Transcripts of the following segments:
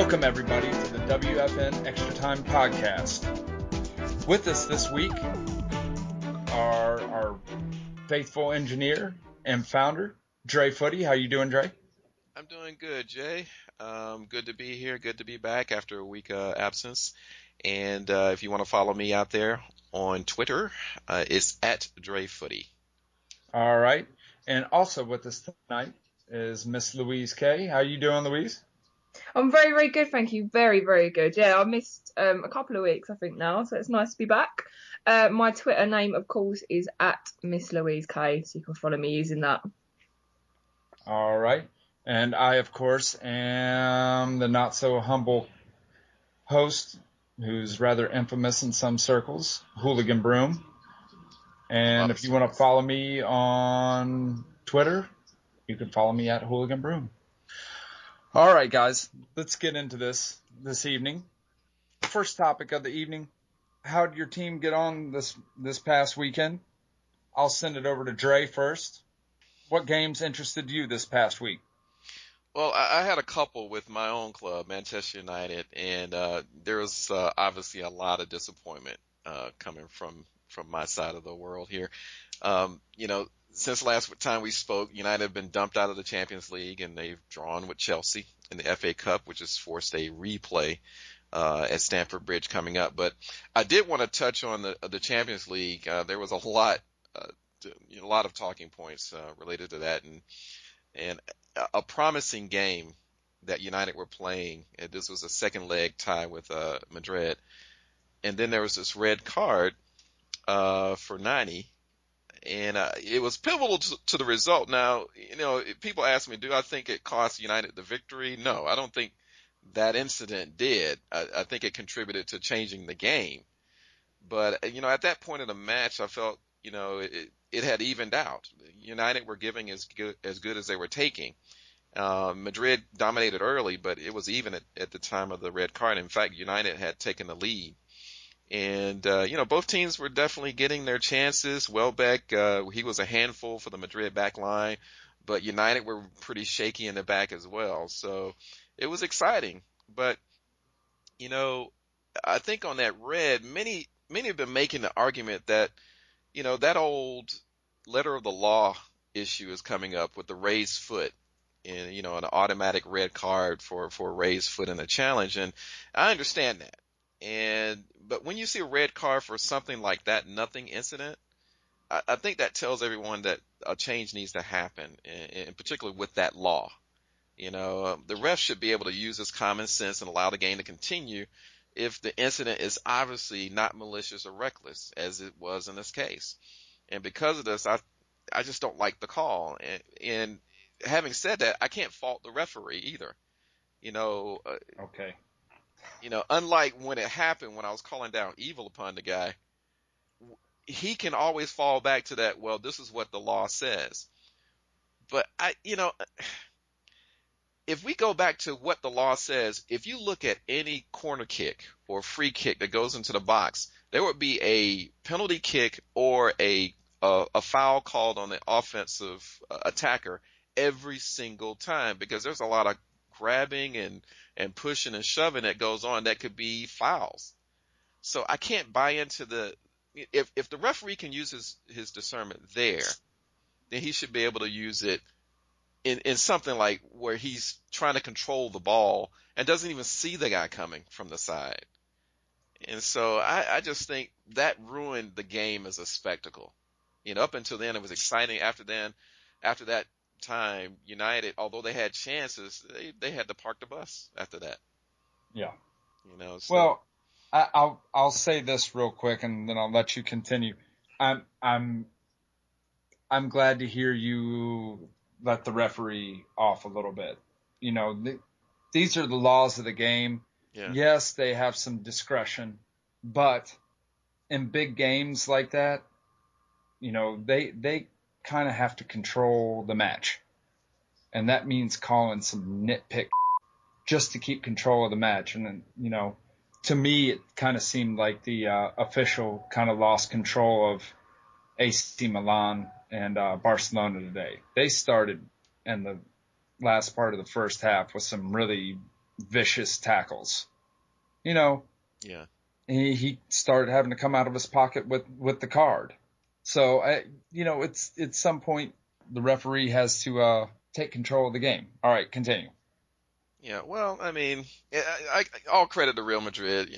Welcome, everybody, to the WFN Extra Time Podcast. With us this week are our faithful engineer and founder, Drefooty. How you doing, Dre? I'm doing good, Jay. Good to be here. Good to be back after a week absence. And if you want to follow me out there on Twitter, it's at drefooty. All right. And also with us tonight is Miss Louise K. How you doing, Louise? I'm very, very good, thank you. Very, very good. Yeah, I missed a couple of weeks, I think, now, so it's nice to be back. My Twitter name, of course, is at Miss Louise K, so you can follow me using that. All right. And I, of course, am the not-so-humble host, who's rather infamous in some circles, Hooligan Broome. And if you want to follow me on Twitter, you can follow me at Hooligan Broome. All right, guys, let's get into this evening. First topic of the evening, how did your team get on this past weekend? I'll send it over to Dre first. What games interested you this past week? Well, I had a couple with my own club, Manchester United, and there was obviously a lot of disappointment coming from my side of the world here. Since last time we spoke, United have been dumped out of the Champions League, and they've drawn with Chelsea in the FA Cup, which has forced a replay at Stamford Bridge coming up. But I did want to touch on the Champions League. There was a lot of talking points related to that, and a promising game that United were playing. And this was a second leg tie with Madrid, and then there was this red card for 90. And it was pivotal to the result. Now, people ask me, do I think it cost United the victory? No, I don't think that incident did. I think it contributed to changing the game. But, at that point in the match, I felt, it had evened out. United were giving as good as they were taking. Madrid dominated early, but it was even at the time of the red card. In fact, United had taken the lead. And, both teams were definitely getting their chances. Welbeck, he was a handful for the Madrid back line, but United were pretty shaky in the back as well. So it was exciting. But, I think on that red, many have been making the argument that, that old letter of the law issue is coming up with the raised foot and, an automatic red card for a raised foot in a challenge. And I understand that. But when you see a red card for something like that, nothing incident, I think that tells everyone that a change needs to happen, and particularly with that law. The ref should be able to use his common sense and allow the game to continue if the incident is obviously not malicious or reckless, as it was in this case. And because of this, I just don't like the call. And having said that, I can't fault the referee either. Okay. Unlike when it happened, when I was calling down evil upon the guy, he can always fall back to that, well, this is what the law says. But if we go back to what the law says, if you look at any corner kick or free kick that goes into the box, there would be a penalty kick or a foul called on the offensive attacker every single time, because there's a lot of grabbing and pushing and shoving that goes on that could be fouls. So I can't buy into if the referee can use his discernment there, then he should be able to use it in something like where he's trying to control the ball and doesn't even see the guy coming from the side. And so I just think that ruined the game as a spectacle. Up until then it was exciting. After that time, United, although they had chances, they had to park the bus after that. Yeah. So. Well, I'll say this real quick, and then I'll let you continue. I'm glad to hear you let the referee off a little bit. These are the laws of the game. Yeah. Yes, they have some discretion, but in big games like that, they kind of have to control the match. And that means calling some nitpick just to keep control of the match. And then, to me, it kind of seemed like the official kind of lost control of AC Milan and Barcelona today. They started in the last part of the first half with some really vicious tackles. You know, Yeah. he started having to come out of his pocket with the card. So, it's at some point the referee has to take control of the game. All right, continue. Yeah, well, I mean, all credit to Real Madrid,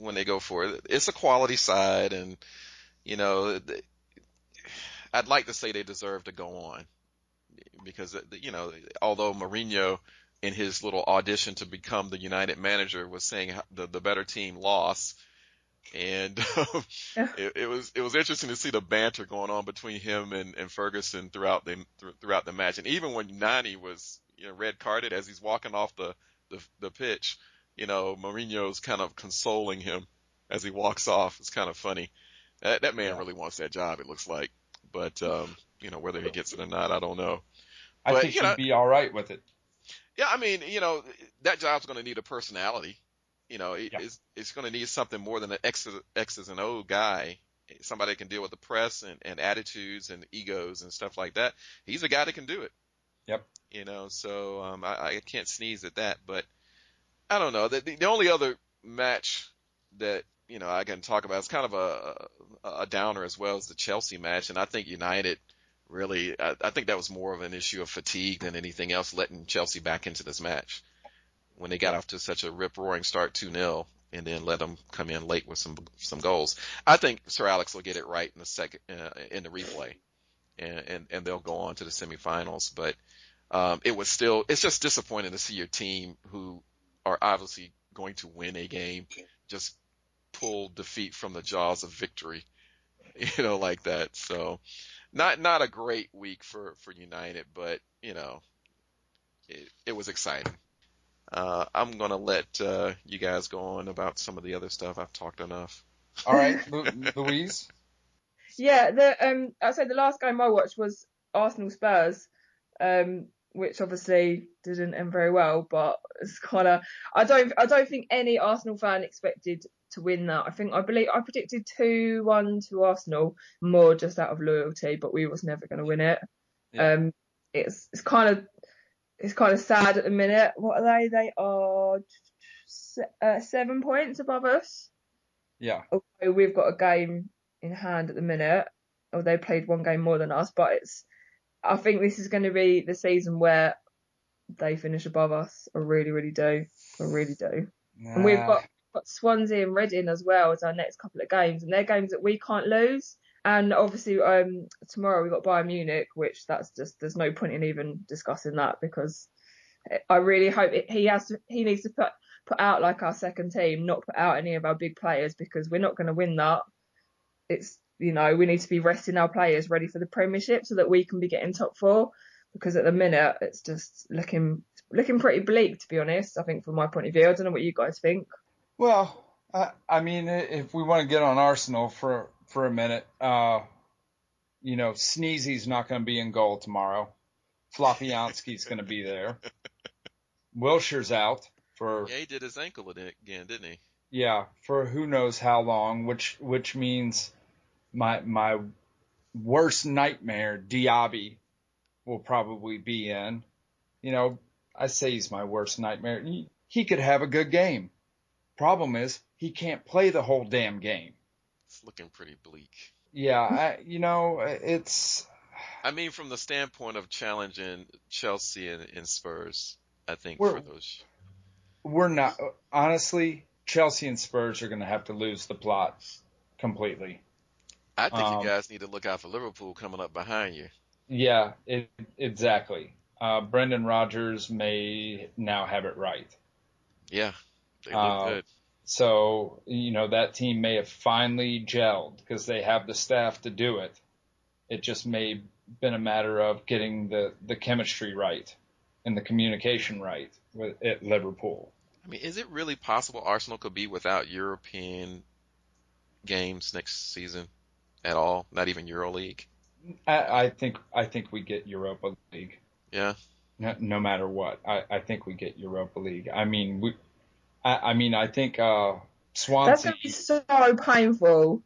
when they go for it. It's a quality side, and, I'd like to say they deserve to go on because, although Mourinho in his little audition to become the United manager was saying the better team lost, and it was interesting to see the banter going on between him and Ferguson throughout the match, and even when Nani was red carded as he's walking off the pitch, Mourinho's kind of consoling him as he walks off. It's kind of funny. That man Yeah. really wants that job, it looks like, but whether he gets it or not, I don't know. I But think he'd be all right with it. yeah, I mean, that job's going to need a personality. Yeah. It's going to need something more than an X's and O guy. Somebody that can deal with the press and attitudes and egos and stuff like that. He's a guy that can do it. Yep. So I can't sneeze at that. But I don't know. The only other match that I can talk about is kind of a downer as well as the Chelsea match, and I think United really, I think that was more of an issue of fatigue than anything else, letting Chelsea back into this match when they got Yeah. off to such a rip-roaring start 2-0 and then let them come in late with some goals. I think Sir Alex will get it right in the second in the replay, and they'll go on to the semifinals. But it's just disappointing to see your team, who are obviously going to win a game, just pull defeat from the jaws of victory, like that. So not a great week for United, but it was exciting. I'm gonna let you guys go on about some of the other stuff. I've talked enough. All right, Louise. Yeah, I'd say the last game I watched was Arsenal Spurs, which obviously didn't end very well, but it's kind of, I don't think any Arsenal fan expected to win that. I believe I predicted 2-1 to Arsenal, more just out of loyalty, but we was never going to win it. Yeah. It's kind of sad at the minute. What are they? They are 7 points above us. Yeah. Although we've got a game in hand at the minute, or they played one game more than us, but I think this is going to be the season where they finish above us. I really, really do. I really do. And we've Nah. got Swansea and Reading as well as our next couple of games, and they're games that we can't lose. And obviously, tomorrow we've got Bayern Munich, which there's no point in even discussing that, because I really hope he needs to put out like our second team, not put out any of our big players, because we're not going to win that. It's, we need to be resting our players ready for the Premiership so that we can be getting top four, because at the minute it's just looking pretty bleak, to be honest, I think, from my point of view. I don't know what you guys think. Well, I mean, if we want to get on Arsenal for a minute, Sneezy's not going to be in goal tomorrow. Flopiansky's going to be there. Wilshire's out for Yeah, he did his ankle again, didn't he? for who knows how long, which means my worst nightmare, Diaby, will probably be in. I say he's my worst nightmare. He could have a good game. Problem is, he can't play the whole damn game. It's looking pretty bleak. Yeah, it's. I mean, from the standpoint of challenging Chelsea and Spurs, I think We're for those. we're not, honestly. Chelsea and Spurs are going to have to lose the plot completely. I think you Um, guys need to look out for Liverpool coming up behind you. yeah, exactly. Brendan Rodgers may now have it right. Yeah, they look Uh, good. so that team may have finally gelled because they have the staff to do it. It just may have been a matter of getting the chemistry right and the communication right at Liverpool. I mean, is it really possible Arsenal could be without European games next season at all? Not even EuroLeague? I think we get Europa League. Yeah. No matter what. I think we get Europa League. I mean, I think That's Swansea. going to be so painful.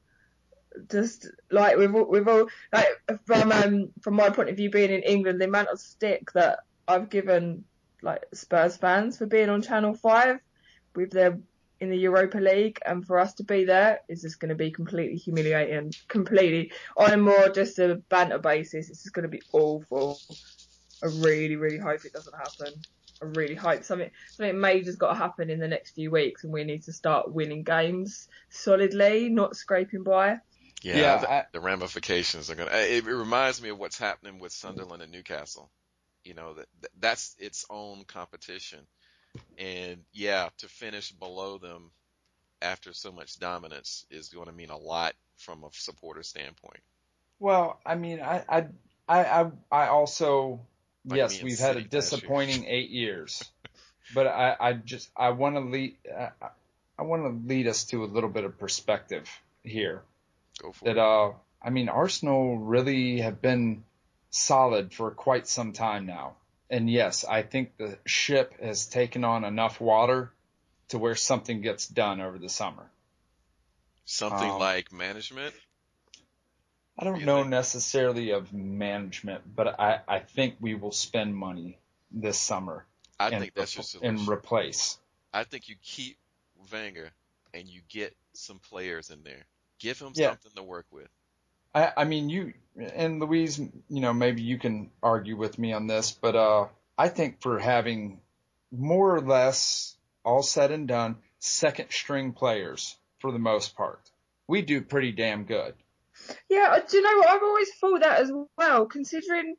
Just like with all, like, from my point of view, being in England, the amount of stick that I've given like Spurs fans for being on Channel 5 with them in the Europa League, and for us to be there is just going to be completely humiliating, completely on a more just a banter basis. It's just going to be awful. I really, really hope it doesn't happen. I really hope something major's got to happen in the next few weeks, and we need to start winning games solidly, not scraping by. Yeah, the ramifications are gonna. It reminds me of what's happening with Sunderland and Newcastle. You know that's its own competition, and yeah, to finish below them after so much dominance is going to mean a lot from a supporter standpoint. Well, I mean, I also, Like yes, me and we've had a City last year. disappointing 8 years, but I want to lead, I want to lead us to a little bit of perspective here. Go for That, it. I mean, Arsenal really have been solid for quite some time now. And yes, I think the ship has taken on enough water to where something gets done over the summer. Something Um, like management, I do don't you know think? necessarily of management, but I think we will spend money this summer I and think that's your and solution. replace. I think you keep Wenger and you get some players in there. Give him Yeah, something to work with. I mean you and Louise, maybe you can argue with me on this, but I think for having more or less all said and done second string players for the most part, we do pretty damn good. Yeah, do you know what? I've always thought that as well. Considering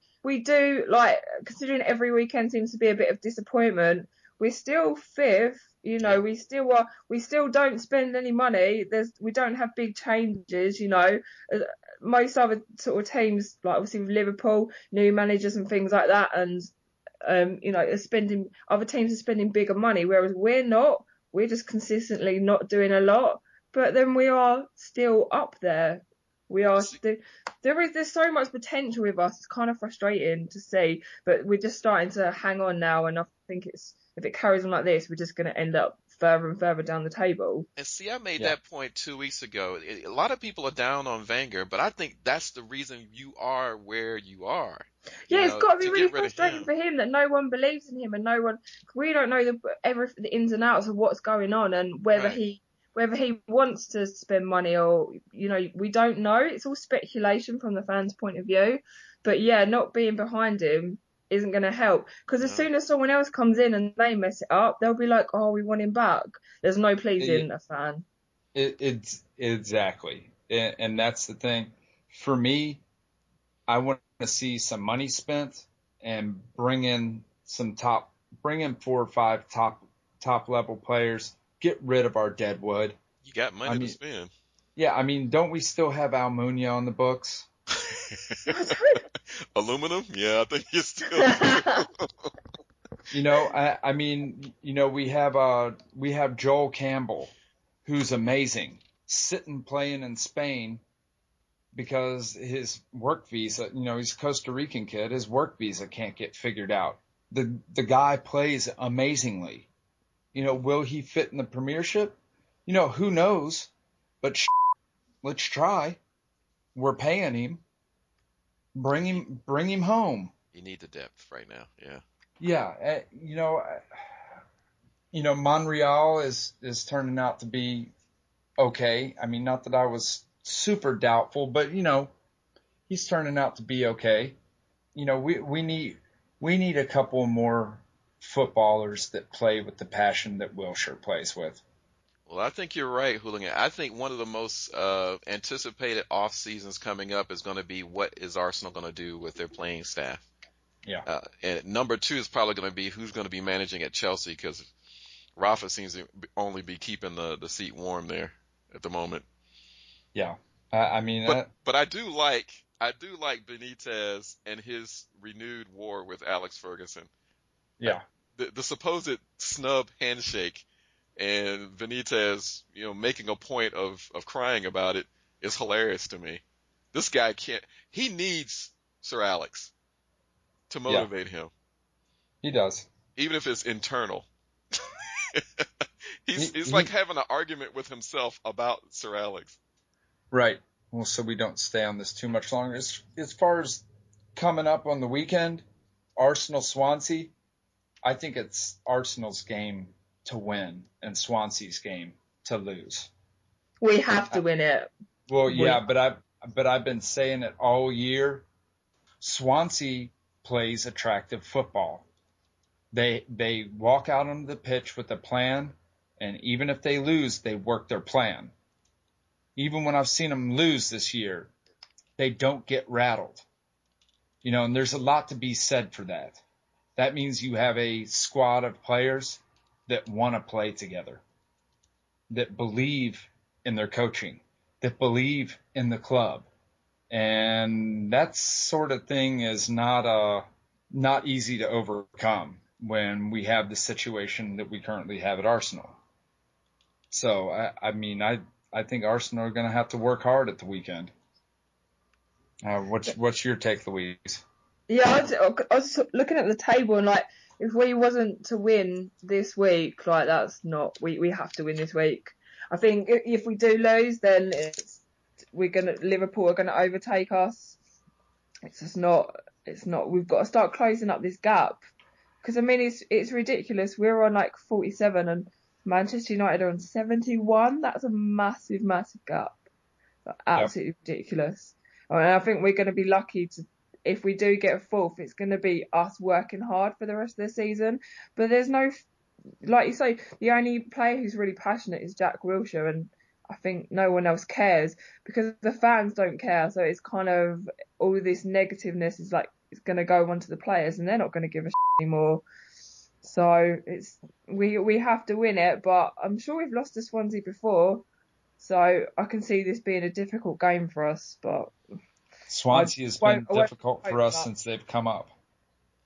every weekend seems to be a bit of disappointment, we're still fifth. Yeah. We still don't spend any money. We don't have big changes. Uh, most other sort of teams, like obviously with Liverpool, new managers and things like that, and are spending. Other teams are spending bigger money, whereas we're not. We're just consistently not doing a lot. But then we are still up there. We are See, still there's so much potential with us. It's kind of frustrating to see, but we're just starting to hang on now, and I think if it carries on like this, we're just going to end up further and further down the table. and see, I made Yeah. that point 2 weeks ago. A lot of people are down on Wenger, but I think that's the reason you are where you are. Yeah, it's got to be To really get rid of frustrating him. for him that no one believes in him, and we don't know the ins and outs of what's going on, and Right. whether he wants to spend money, or we don't know. It's all speculation from the fans' point of view. But yeah, not being behind him isn't going to help, because as No. soon as someone else comes in and they mess it up, they'll be like, oh, we want him back. There's no It, pleasing a fan. it's exactly, and that's the thing. For me, I want to see some money spent and bring in 4 or 5 top level players. Get rid of our dead wood. You got I money to mean, spend. yeah, I mean, don't we still have Almunia on the books? Aluminum? Yeah, I think you still do. I mean, we have Joel Campbell, who's amazing, sitting playing in Spain because his work visa, he's a Costa Rican kid, his work visa can't get figured out. The guy plays amazingly. Will he fit in the Premiership? Who knows? But let's try. We're paying him. You, Bring him home. you need the depth right now. Yeah. Yeah, Monreal is turning out to be okay. I mean, not that I was super doubtful, but he's turning out to be okay. We need a couple more footballers that play with the passion that Wilshire plays with. Well, I think you're right, Hooligan. I think one of the most anticipated off seasons coming up is going to be what is Arsenal going to do with their playing staff. Yeah, And number two is probably going to be who's going to be managing at Chelsea because Rafa seems to only be keeping the seat warm there at the moment. yeah. I mean, But I do like Benitez and his renewed war with Alex Ferguson. Uh, yeah, the supposed snub handshake and Benitez, making a point of crying about it is hilarious to me. This guy can't. He needs Sir Alex to yeah. motivate him, He does. even if it's internal. He's like He having an argument with himself about Sir Alex. right. Well, so we don't stay on this too much longer. As far as coming up on the weekend, Arsenal Swansea. I think it's Arsenal's game to win and Swansea's game to lose. We have to win it. Well, yeah, but I've been saying it all year. Swansea plays attractive football. They walk out on the pitch with a plan, and even if they lose, they work their plan. Even when I've seen them lose this year, they don't get rattled. And there's a lot to be said for that. That means you have a squad of players that want to play together, that believe in their coaching, that believe in the club. And that sort of thing is not easy to overcome when we have the situation that we currently have at Arsenal. So, I think Arsenal are going to have to work hard at the weekend. What's your take, Louise? Yeah, I was looking at the table and like, if we wasn't to win this week, like we have to win this week. I think if we do lose, then Liverpool are gonna overtake us. It's not. We've got to start closing up this gap because it's ridiculous. We're on like 47 and Manchester United are on 71. That's a massive gap. Absolutely ridiculous. I think we're going to be lucky if we do get a fourth, it's going to be us working hard for the rest of the season. But there's no, like you say, the only player who's really passionate is Jack Wilshere, and I think no one else cares because the fans don't care. So it's kind of all this negativeness is like it's going to go onto the players, and they're not going to give a anymore. So we have to win it, but I'm sure we've lost to Swansea before, so I can see this being a difficult game for us. But Swansea has been difficult for us since they've come up.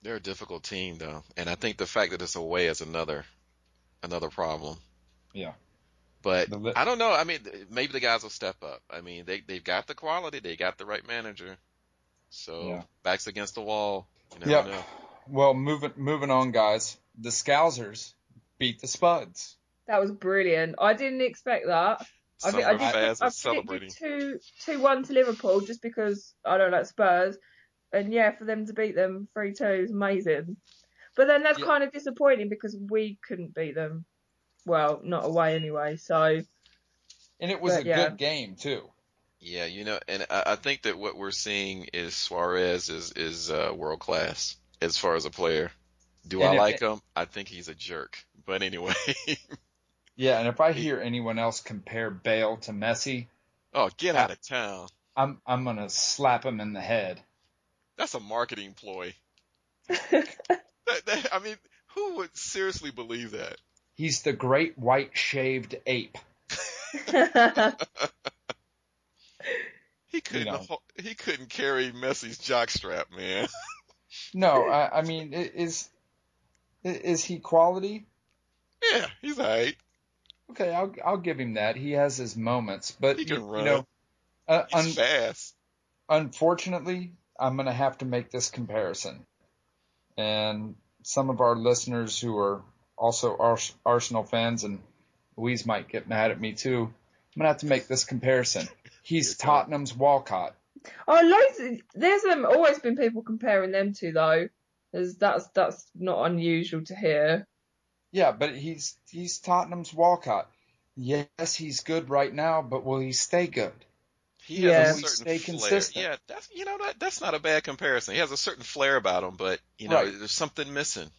They're a difficult team, though, and I think the fact that it's away is another problem. Yeah. But I don't know. I mean, maybe the guys will step up. I mean, they've got the quality, they got the right manager. So backs against the wall. You never know. Well, moving on, guys. The Scousers beat the Spuds. That was brilliant. I didn't expect that. I predicted 2-1 to Liverpool just because I don't like Spurs, and for them to beat them 3-2 is amazing. But then that's kind of disappointing because we couldn't beat them. Well, not away anyway. So. And it was a good game too. Yeah, and I think that what we're seeing is Suarez is world class as far as a player. Do I like him? I think he's a jerk. But anyway. Yeah, and if I hear anyone else compare Bale to Messi, oh, get out of town! I'm gonna slap him in the head. That's a marketing ploy. I mean, who would seriously believe that? He's the great white shaved ape. He couldn't carry Messi's jockstrap, man. No, I mean, is he quality? Yeah, he's alright. Okay, I'll give him that. He has his moments, but he can run. He's fast. Unfortunately, I'm gonna have to make this comparison, and some of our listeners who are also Arsenal fans, and Louise might get mad at me too. I'm gonna have to make this comparison. He's Tottenham's Walcott. Oh, there's always been people comparing them two though. That's not unusual to hear. Yeah, but he's Tottenham's Walcott. Yes, he's good right now, but will he stay good? He has a certain stay flair. Consistent? Yeah, that's not a bad comparison. He has a certain flair about him, but there's something missing.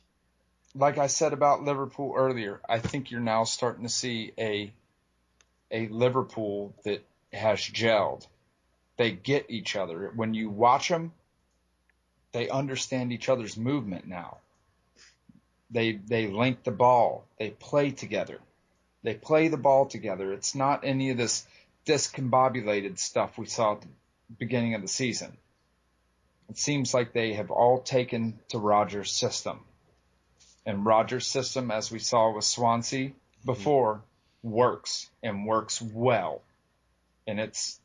Like I said about Liverpool earlier, I think you're now starting to see a Liverpool that has gelled. They get each other. When you watch them, they understand each other's movement now. They link the ball. They play together. They play the ball together. It's not any of this discombobulated stuff we saw at the beginning of the season. It seems like they have all taken to Rodgers' system. And Rodgers' system, as we saw with Swansea before, works and works well. And it's,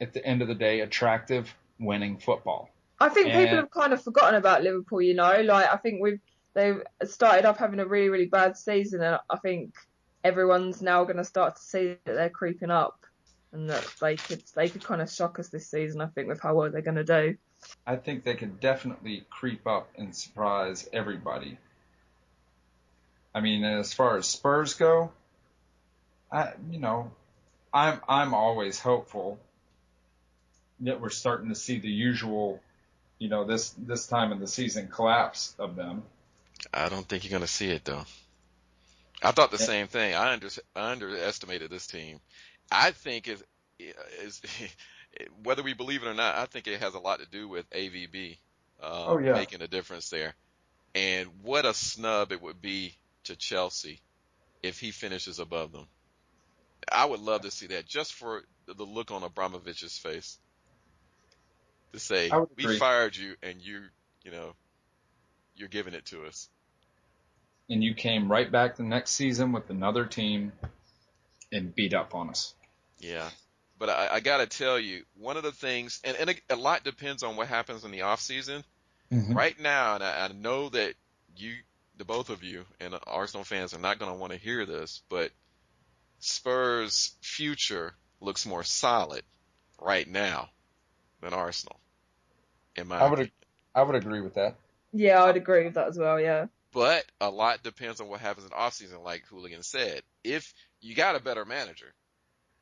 at the end of the day, attractive, winning football. I think people have kind of forgotten about Liverpool, Like, I think they've started off having a really, really bad season, and I think everyone's now going to start to see that they're creeping up and that they could kind of shock us this season, I think, with how well they're going to do. I think they could definitely creep up and surprise everybody. I mean, as far as Spurs go, I'm always hopeful that we're starting to see the usual, this time of the season collapse of them. I don't think you're going to see it though. I thought the Eh, same thing. I underestimated this team. I think is whether we believe it or not, I think it has a lot to do with AVB Oh yeah, making a difference there. And what a snub it would be to Chelsea if he finishes above them. I would love to see that just for the look on Abramovich's face to I say, would we agree. fired you and you know, you're giving it to us. And you came right back the next season with another team and beat up on us. Yeah. But I got to tell you, one of the things, and a lot depends on what happens in the off season. Hmm. Right now, and I know that the both of you and Arsenal fans are not going to want to hear this, but Spurs' future looks more solid right now than Arsenal, in my I would opinion. I would agree with that. Yeah, I'd agree with that as well. Yeah. But a lot depends on what happens in the offseason, like Hooligan said. If you got a better manager,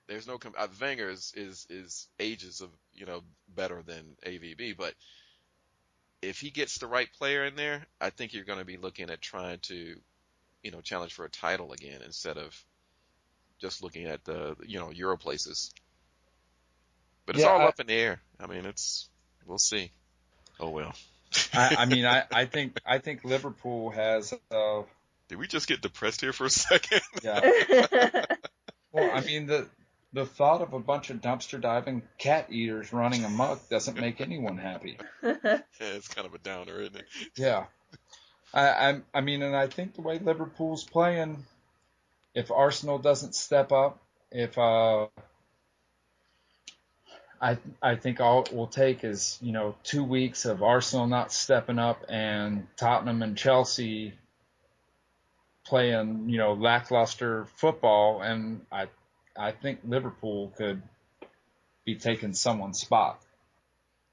there's no Wenger is ages of better than AVB, but if he gets the right player in there, I think you're going to be looking at trying to challenge for a title again instead of just looking at the Euro places. But it's Yeah, all up in the air. I mean, we'll see. Oh well. I mean, I think Liverpool has, Did we just get depressed here for a second? yeah. Well, I mean, the thought of a bunch of dumpster diving cat eaters running amok doesn't make anyone happy. Yeah, it's kind of a downer, isn't it? Yeah. I mean, and I think the way Liverpool's playing, if Arsenal doesn't step up, if I think all it will take is 2 weeks of Arsenal not stepping up and Tottenham and Chelsea playing lackluster football, and I think Liverpool could be taking someone's spot.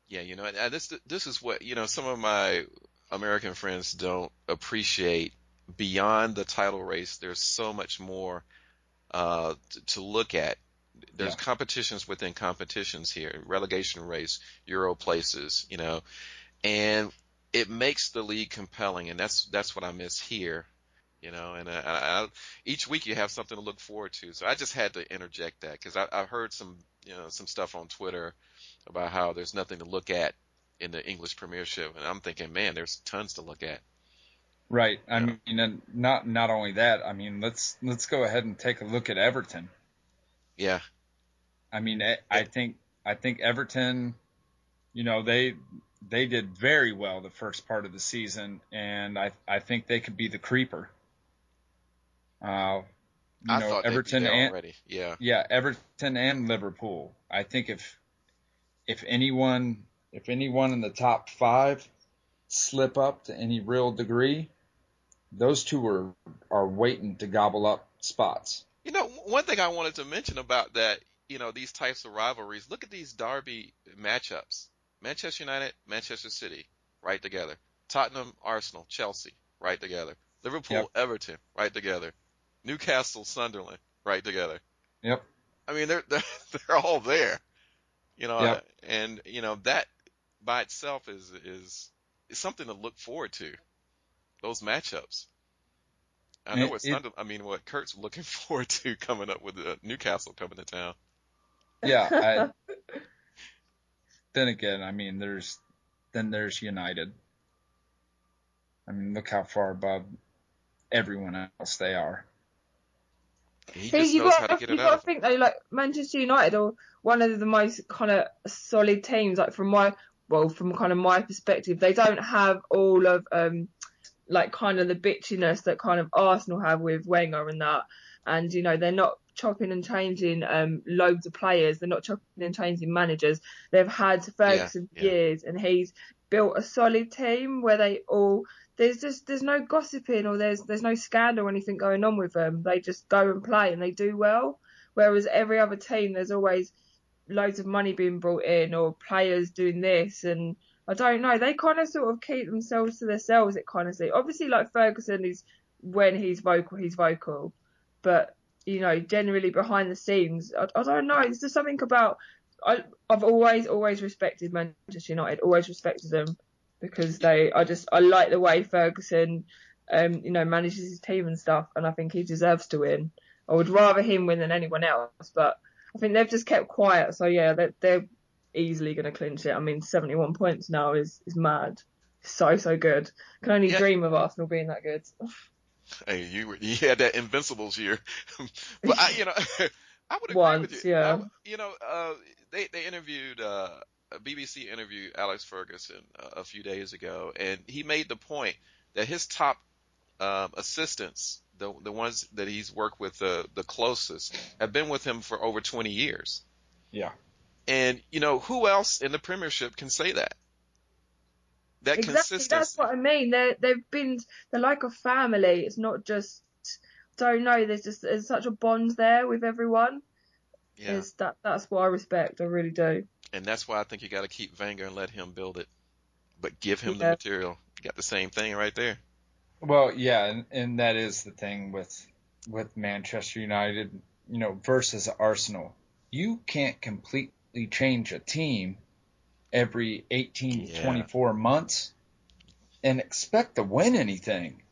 Yeah, and this is what some of my American friends don't appreciate. Beyond the title race, there's so much more to look at. There's Yeah. competitions within competitions here, relegation race, Euro places, and it makes the league compelling, and that's what I miss here, and each week you have something to look forward to. So I just had to interject that because I heard some stuff on Twitter about how there's nothing to look at in the English Premiership, and I'm thinking, man, there's tons to look at. Right. I You know? mean, and not only that. I mean, let's go ahead and take a look at Everton. Yeah, I mean, yeah, I think Everton, they did very well the first part of the season, and I think they could be the creeper. Uh, I thought they'd be Everton there and already. Yeah, yeah, Everton and Liverpool. I think if anyone in the top five slip up to any real degree, those two are waiting to gobble up spots. one thing I wanted to mention about that, these types of rivalries. Look at these derby matchups: Manchester United, Manchester City, right together. Tottenham, Arsenal, Chelsea, right together. Yep. Liverpool, Everton, right together. Newcastle, Sunderland, right together. Yep. I mean, they're they're all there, Yep. and that by itself is something to look forward to. Those matchups. I know It, what it Sunderland. I mean, what Kurt's looking forward to coming up with Newcastle coming to town. yeah. Then again, I mean, there's United. I mean, look how far above everyone else they are. He Hey, just knows how to get it you out got to of them. think though, like Manchester United are one of the most kind of solid teams. Like from kind of my perspective, they don't have all of like kind of the bitchiness that kind of Arsenal have with Wenger and that. And they're not chopping and changing loads of players. They're not chopping and changing managers. They've had Yeah, Ferguson for yeah. years, and he's built a solid team where there's no gossiping or there's no scandal or anything going on with them. They just go and play and they do well. Whereas every other team, there's always loads of money being brought in or players doing this, and I don't know. They kind of sort of keep themselves to themselves. It kind of seems. Obviously, like Ferguson is when he's vocal. But, you know, generally behind the scenes, I don't know. It's just something about, I've always respected Manchester United, always respected them because I like the way Ferguson, you know, manages his team and stuff. And I think he deserves to win. I would rather him win than anyone else, but I think they've just kept quiet. So yeah, they're easily going to clinch it. I mean, 71 points now is mad. So good. Can only Yeah. dream of Arsenal being that good. Hey, you had that Invincibles year, but I would agree with you. Once, yeah. They interviewed BBC interviewed Alex Ferguson a few days ago, and he made the point that his top assistants, the ones that he's worked with the closest, have been with him for over 20 years. Yeah. And who else in the Premiership can say that? That Exactly, that's consistency. what I mean. They're like a family. It's not just, don't know. There's such a bond there with everyone. Yeah. Is that's what I respect. I really do. And that's why I think you got to keep Wenger and let him build it, but give him the Yeah, material. You got the same thing right there. Well, yeah, and that is the thing with Manchester United, versus Arsenal. You can't completely change a team every 18 to Yeah. 24 months and expect to win anything.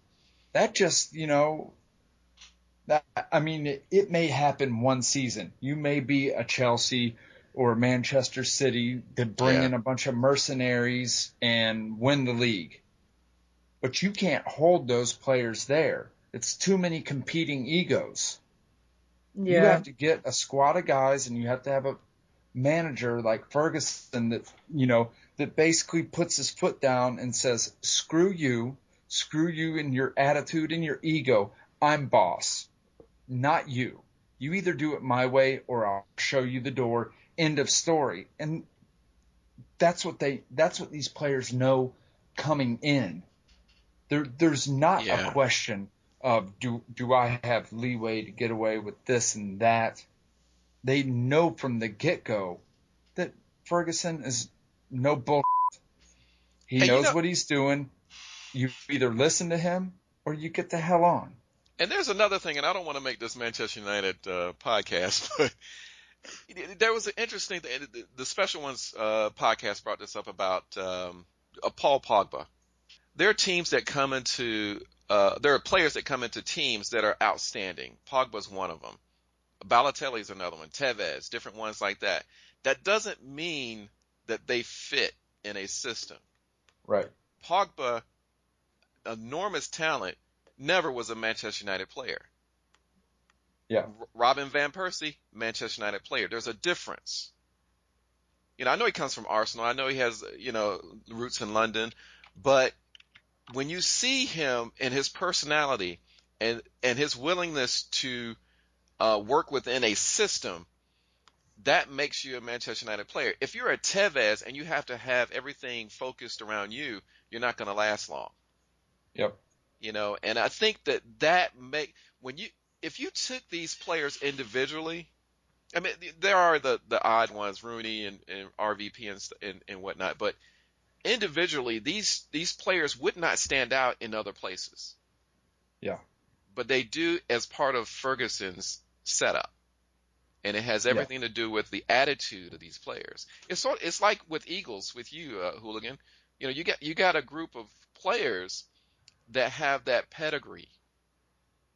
That just, that I mean, it may happen one season. You may be a Chelsea or Manchester City that bring Yeah. in a bunch of mercenaries and win the league. But you can't hold those players there. It's too many competing egos. You yeah, have to get a squad of guys and you have to have a manager like Ferguson that basically puts his foot down and says, screw you and your attitude and your ego. I'm boss, not you. You either do it my way or I'll show you the door. End of story. And that's what these players know coming in. There's not a Yeah. question of do I have leeway to get away with this and that. They know from the get-go that Ferguson is no bull. He And knows what he's doing. You either listen to him or you get the hell on. there's another thing, and I don't want to make this Manchester United podcast, but there was an interesting thing. The Special Ones podcast brought this up about Paul Pogba. There are teams that come into there are players that come into teams that are outstanding. Pogba's one of them. Balotelli's another one. Tevez, different ones like that. That doesn't mean that they fit in a system. Right. Pogba, enormous talent, never was a Manchester United player. Yeah. Robin van Persie, Manchester United player. There's a difference. I know he comes from Arsenal. I know he has, roots in London, but when you see him and his personality and his willingness to work within a system, that makes you a Manchester United player. If you're a Tevez and you have to have everything focused around you, you're not going to last long. Yep. And I think that when you if you took these players individually, I mean there are the odd ones, Rooney and RVP and whatnot, but individually these players would not stand out in other places, Yeah. but they do as part of Ferguson's setup. And it has Yeah. everything to do with the attitude of these players. It's like with Eagles, with you, Hooligan. You got a group of players that have that pedigree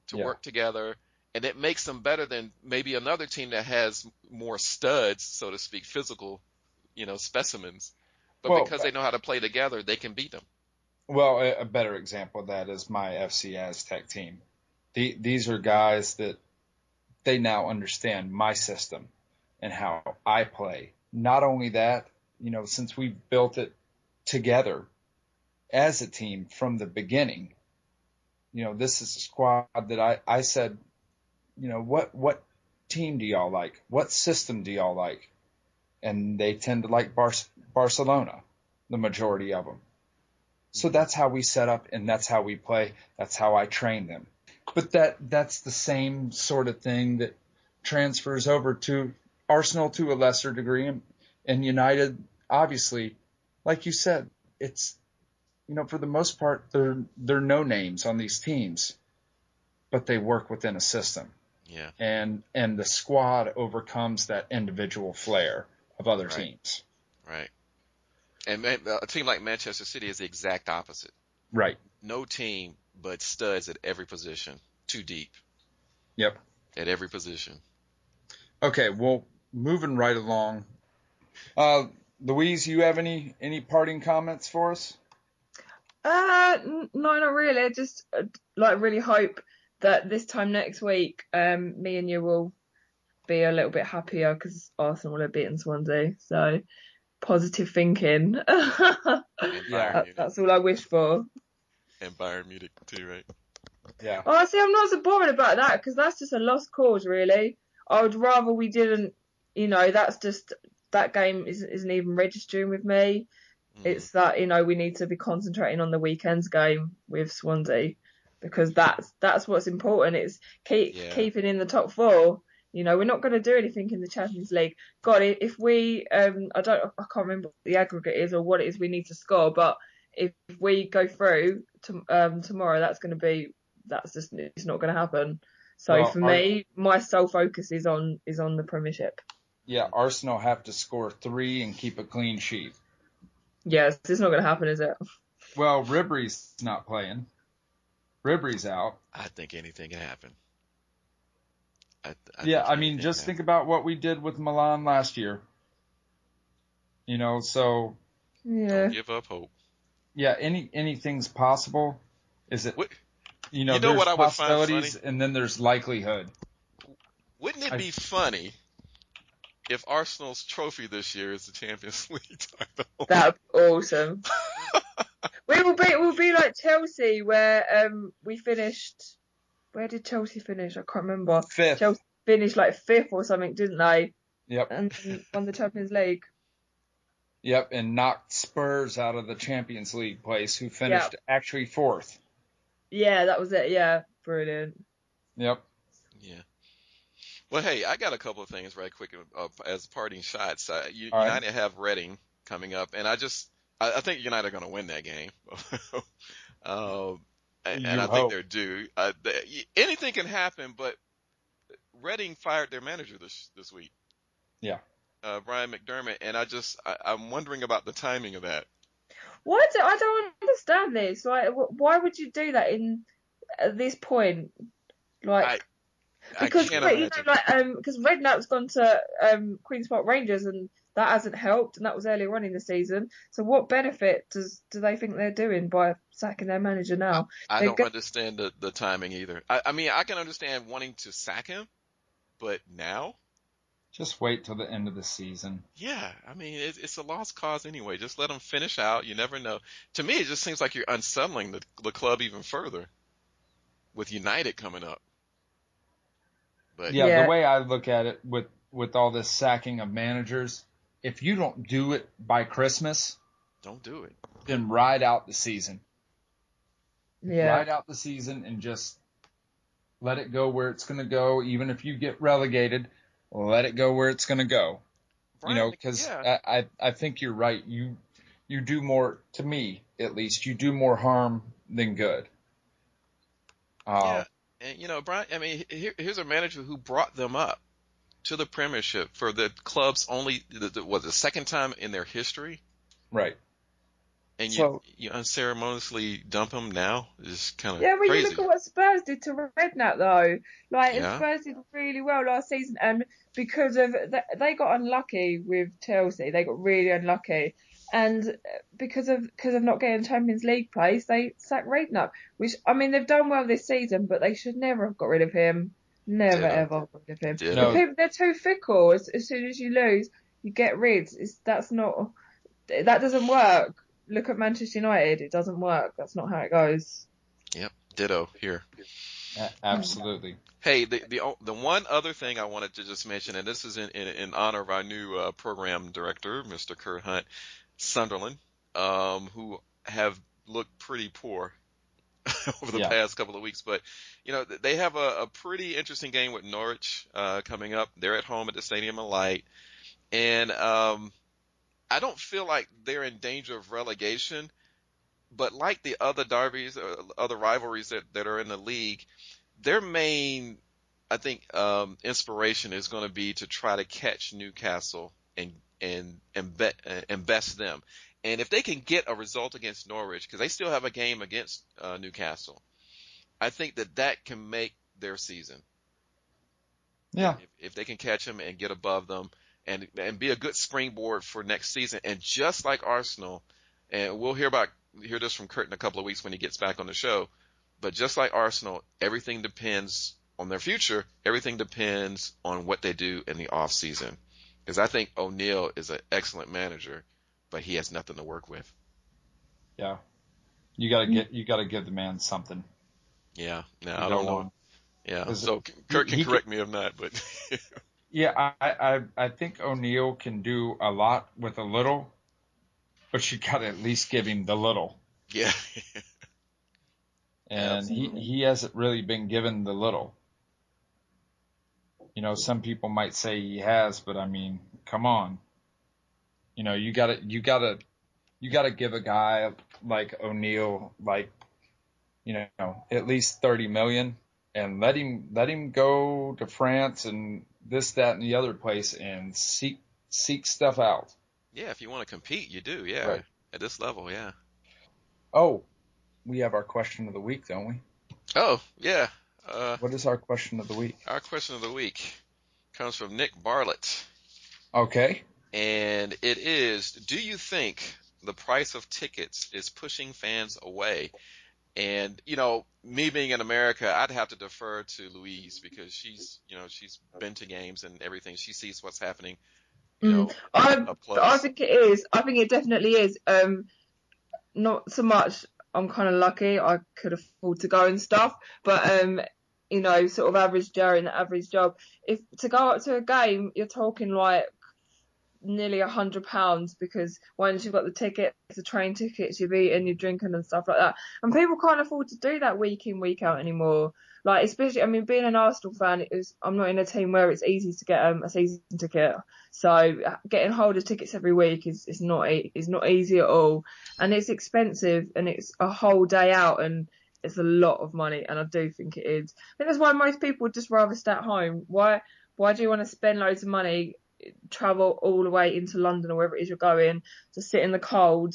to Yeah. work together, and it makes them better than maybe another team that has more studs, so to speak, physical, specimens. But Well, because they know how to play together, they can beat them. a better example of that is my FC Aztec team. These are guys that they now understand my system and how I play. Not only that, since we built it together as a team from the beginning, this is a squad that I said, what team do y'all like? What system do y'all like? And they tend to like Barcelona, the majority of them. So Mm-hmm. that's how we set up and that's how we play. That's how I train them. But that's the same sort of thing that transfers over to Arsenal to a lesser degree and United, obviously, like you said, it's, for the most part, they're no names on these teams. but they work within a system. Yeah. And the squad overcomes that individual flair of other Right. teams. Right. And a team like Manchester City is the exact opposite. Right. No team but studs at every position. Too deep Yep. at every position. Okay, well, moving right along. Louise, you have any parting comments for us? No, not really. I just like really hope that this time next week, me and you will be a little bit happier because Arsenal will have beaten Swansea. So positive thinking. And Yeah. Bayern Munich. That's all I wish for. And Bayern Munich too, right? Yeah. Oh, see, I'm not so bothered about that because that's just a lost cause, really. I would rather we didn't, that's just that game isn't even registering with me. It's that, we need to be concentrating on the weekend's game with Swansea because that's what's important. It's keeping in the top four. We're not going to do anything in the Champions League. God, if we, I can't remember what the aggregate is or what it is we need to score, but if we go through tomorrow, that's just, it's not going to happen. So Well, for me, my sole focus is on the Premiership. Yeah, Arsenal have to score 3 and keep a clean sheet. Yes, it's not going to happen, is it? Well, Ribery's not playing. Ribery's out. I think anything can happen. I mean, just think about what we did with Milan last year. So Yeah. Don't give up hope. yeah, anything's possible. Is it? What, There's what I would find possibilities, funny? and then there's likelihood. Wouldn't it be funny if Arsenal's trophy this year is the Champions League title? That'd be awesome. We'll be like Chelsea, where we finished. Where did Chelsea finish? I can't remember. 5th. Chelsea finished like 5th or something, didn't they? Yep. And won the Champions League. Yep, and knocked Spurs out of the Champions League place, who finished actually 4th. Yeah, that was it. Yeah, brilliant. Yep. Yeah. Well, hey, I got a couple of things right quick as parting shots. United have Reading coming up, and I think United are going to win that game. And I think they're due. Anything can happen, but Reading fired their manager this week. Yeah. Brian McDermott, and I'm wondering about the timing of that. I don't understand this. Like, why would you do that at this point? Like, because I can't imagine. because Redknapp's gone to Queen's Park Rangers and that hasn't helped, and that was earlier on in the season. So what benefit do they think they're doing by sacking their manager now? I don't understand the timing either. I mean, I can understand wanting to sack him, but now? Just wait till the end of the season. Yeah, I mean, it's a lost cause anyway. Just let them finish out. You never know. To me, it just seems like you're unsettling the club even further with United coming up. But the way I look at it with all this sacking of managers, if you don't do it by Christmas, don't do it. Then ride out the season. Yeah. Ride out the season and just let it go where it's going to go. Even if you get relegated, let it go where it's going to go. Brian, because I think you're right. You do more, to me at least, you do more harm than good. Yeah. And, Brian, I mean, here's a manager who brought them up to the Premiership for the club's only, the second time in their history? Right. And you unceremoniously dump him now? It's kind of crazy. You look at what Spurs did to Redknapp, though. Like, Yeah. Spurs did really well last season, and because of they got unlucky with Chelsea, they got really unlucky, and because of not getting Champions League place, they sacked Redknapp. Which, I mean, they've done well this season, but they should never have got rid of him. Never ever got rid of him. Ditto. They're too fickle. As soon as you lose, you get rid. That doesn't work. Look at Manchester United. It doesn't work. That's not how it goes. Yep. Ditto here. Absolutely. Hey, the one other thing I wanted to just mention, and this is in honor of our new program director, Mr. Kurt Hunt, Sunderland, who have looked pretty poor over the past couple of weeks. But, they have a pretty interesting game with Norwich coming up. They're at home at the Stadium of Light. And I don't feel like they're in danger of relegation. But like the other derbies, other rivalries that are in the league, their main, I think, inspiration is going to be to try to catch Newcastle and best them. And if they can get a result against Norwich, because they still have a game against Newcastle, I think that can make their season. Yeah. If they can catch them and get above them and be a good springboard for next season. And just like Arsenal, and we'll hear this from Kurt in a couple of weeks when he gets back on the show, but just like Arsenal, everything depends on their future. Everything depends on what they do in the off season. Because I think O'Neill is an excellent manager, but he has nothing to work with. Yeah. You gotta give the man something. Yeah. No, to I go don't know. on. Yeah. So Kurt can correct me if not, but yeah, I think O'Neill can do a lot with a little, but you gotta at least give him the little. yeah. And Absolutely. he hasn't really been given the little. Some people might say he has, but I mean, come on. You gotta give a guy like O'Neill at least 30 million and let him go to France and this, that, and the other place and seek stuff out. Yeah, if you want to compete, you do. Yeah, Right. at this level, yeah. Oh, we have our question of the week, don't we? Oh, yeah. What is our question of the week? Our question of the week comes from Nick Bartlett, Okay. and it is: do you think the price of tickets is pushing fans away? And me being in America, I'd have to defer to Louise because she's been to games and everything. She sees what's happening, up I close. think it is. I think it definitely is. Not so much. I'm kind of lucky. I could afford to go and stuff, but sort of average Joe in the average job. If to go up to a game, you're talking like nearly £100 because once you've got the tickets, the train tickets, you've eaten, you're drinking and stuff like that, and people can't afford to do that week in week out anymore. Like especially, I mean, being an Arsenal fan, I'm not in a team where it's easy to get a season ticket, so getting hold of tickets every week is not easy at all, and it's expensive, and it's a whole day out, and it's a lot of money, and I do think it is. I think that's why most people would just rather stay at home. Why do you want to spend loads of money, travel all the way into London or wherever it is you're going, to sit in the cold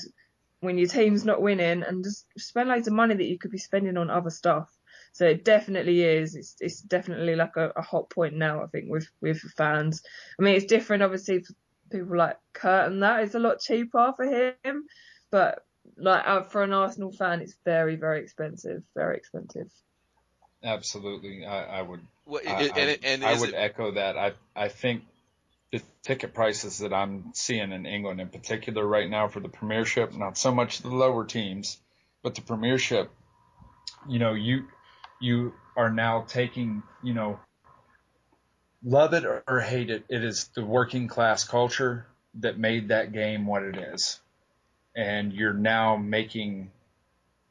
when your team's not winning, and just spend loads of money that you could be spending on other stuff? So it definitely is. It's definitely like a hot point now, I think, with fans. I mean, it's different, obviously, for people like Kurt and that. It's a lot cheaper for him, but like for an Arsenal fan, it's very, very expensive. Very expensive. Absolutely. I would. Well, I would echo that. I think the ticket prices that I'm seeing in England in particular right now for the Premiership, not so much the lower teams, but the Premiership, you are now taking, love it or hate it, it is the working class culture that made that game what it is. And you're now making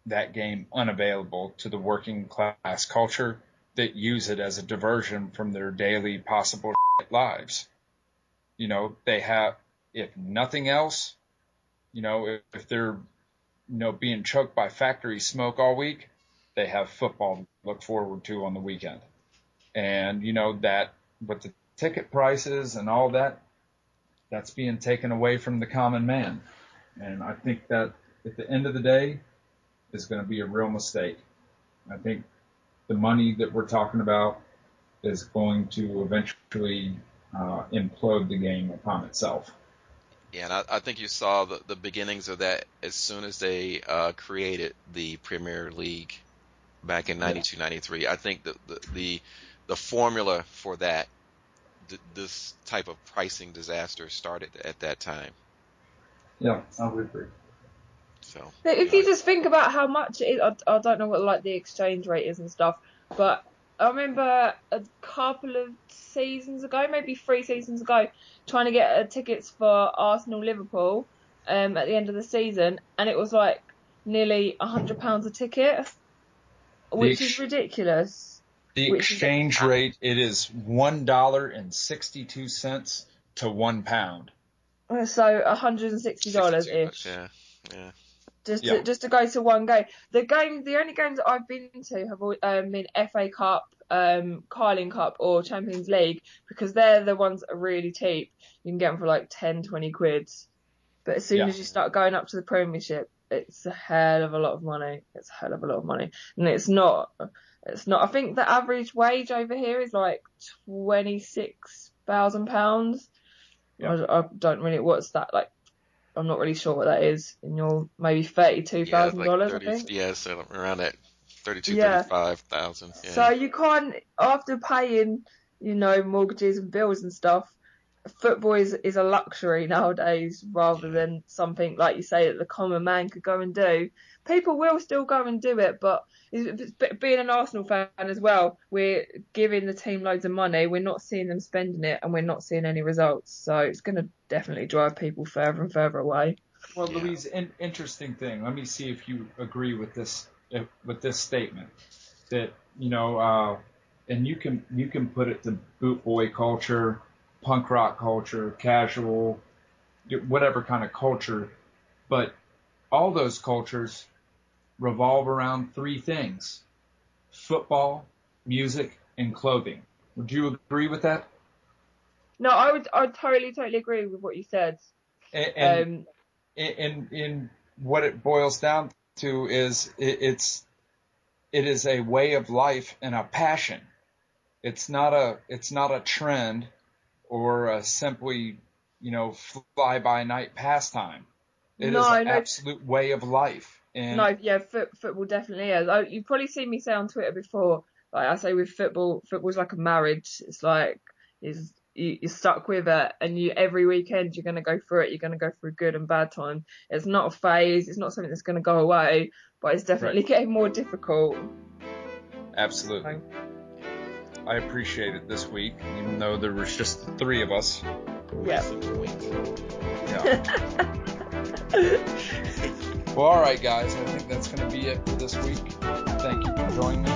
that game unavailable to the working class culture that use it as a diversion from their daily possible lives. They have, if nothing else, if they're, being choked by factory smoke all week, they have football to look forward to on the weekend. And, that with the ticket prices and all that, that's being taken away from the common man. And I think that at the end of the day is going to be a real mistake. I think the money that we're talking about is going to eventually implode the game upon itself. Yeah, and I think you saw the beginnings of that as soon as they created the Premier League back in 92, 93. I think the formula for that, this type of pricing disaster started at that time. Yeah, I would agree. So, But if you just think about how much it is, I don't know what like the exchange rate is and stuff, but I remember a couple of seasons ago, maybe 3 seasons ago, trying to get tickets for Arsenal Liverpool at the end of the season, and it was like nearly £100 a ticket, which is ridiculous. The exchange rate, it is $1.62 to £1. So $160 ish. yeah, yeah. just to go to one game. The only games that I've been to have been FA Cup, Carling Cup, or Champions League, because they're the ones that are really cheap. You can get them for like 10, 20 quid. But as soon as you start going up to the Premiership, it's a hell of a lot of money. It's a hell of a lot of money, and it's not. I think the average wage over here is like £26,000. I don't really. What's that like? I'm not really sure what that is. In your maybe $32,000, I think. Yeah, so around that 32, Yeah. 35,000. Yeah. So you can't, after paying, mortgages and bills and stuff, football is a luxury nowadays rather than something like you say that the common man could go and do. People will still go and do it, but being an Arsenal fan as well, we're giving the team loads of money, we're not seeing them spending it, and we're not seeing any results. So it's going to definitely drive people further and further away. Well, Louise, interesting thing. Let me see if you agree with this statement that and you can put it to boot boy culture, punk rock culture, casual, whatever kind of culture, but all those cultures revolve around three things: football, music, and clothing. Would you agree with that? No, I'd totally agree with what you said. And in what it boils down to is it is a way of life and a passion. It's not a trend or a simply, fly by night pastime. It is an absolute way of life. And football definitely is. You've probably seen me say on Twitter before, like I say with football's like a marriage. It's like you're stuck with it, and every weekend you're going to go through it. You're going to go through good and bad time. It's not a phase. It's not something that's going to go away, but it's definitely getting more difficult. Absolutely. I appreciate it this week, even though there was just the three of us. Yeah. Well, all right, guys. I think that's going to be it for this week. Thank you for joining me.